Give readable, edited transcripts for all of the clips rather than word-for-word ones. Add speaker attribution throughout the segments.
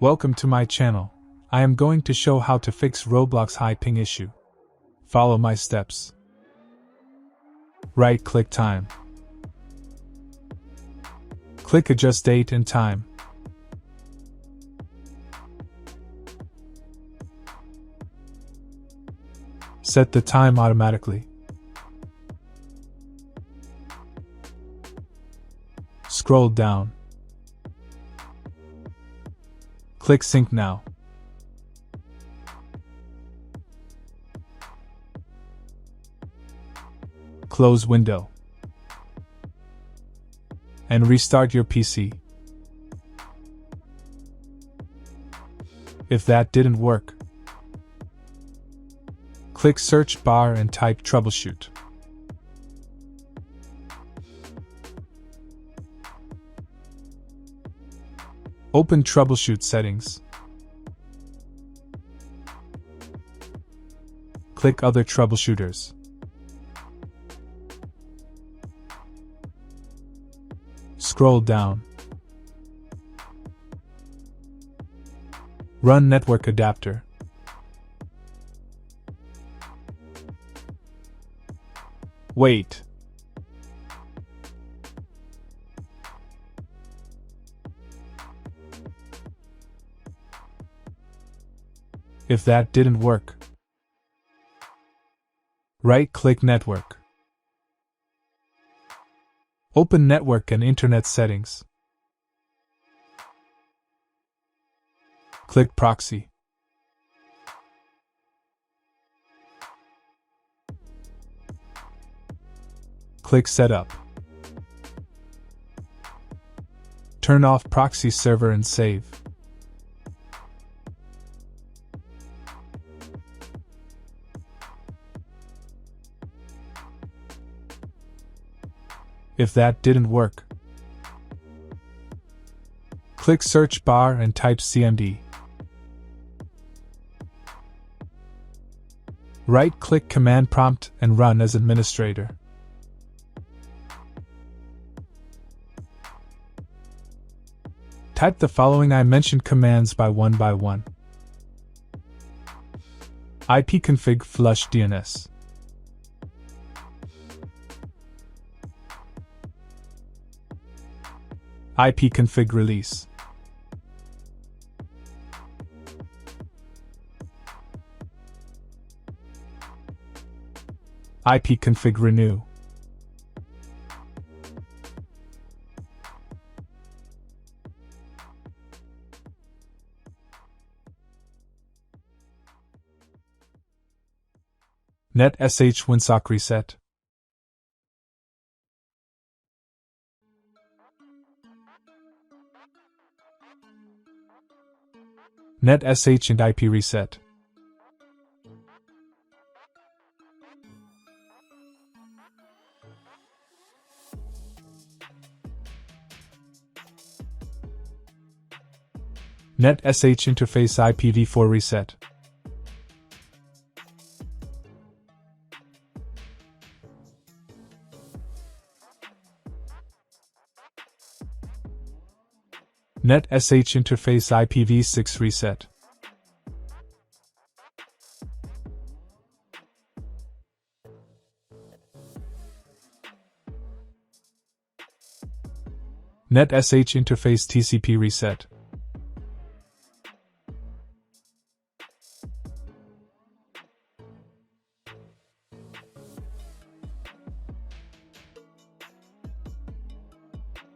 Speaker 1: Welcome to my channel. I am going to show how to fix Roblox High PING issue. Follow my steps. Right-click time. Click Adjust Date and Time. Set the time automatically. Scroll down. Click Sync Now. Close window. And restart your PC. If that didn't work, click search bar and type troubleshoot. Open troubleshoot settings. Click other troubleshooters. Scroll down. Run network adapter. Wait. If that didn't work, right-click Network. Open Network and Internet settings. Click Proxy. Click Setup. Turn off proxy server and save. If that didn't work, click search bar and type CMD. Right-click Command Prompt and run as administrator. Type the following I mentioned commands by one: ipconfig flush DNS, ipconfig release, ipconfig renew, net sh winsock reset, net sh and IP reset, net sh interface IPv4 reset, net sh interface IPv6 reset, net sh interface TCP reset,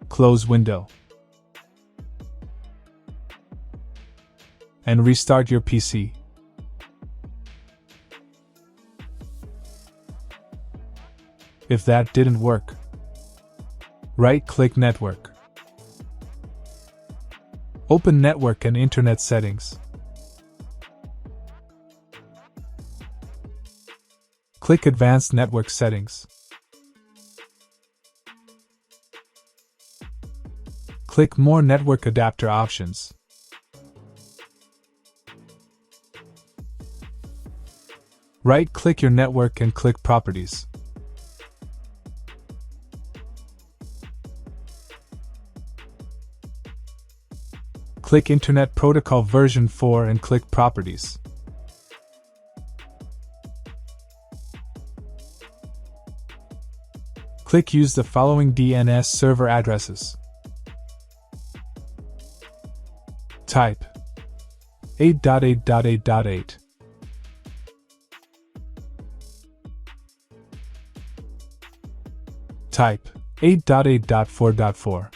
Speaker 1: close window, and restart your PC. If that didn't work, right-click Network. Open Network and Internet settings. Click Advanced Network settings. Click More Network Adapter options. Right-click your network and click Properties. Click Internet Protocol version 4 and click Properties. Click Use the following DNS server addresses. Type 8.8.8.8. Type 8.8.4.4.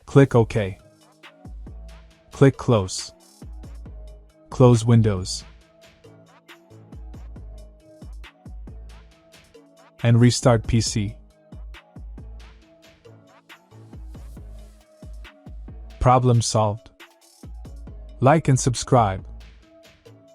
Speaker 1: Click OK. Click Close. Close Windows. And restart PC. Problem solved. Like and subscribe.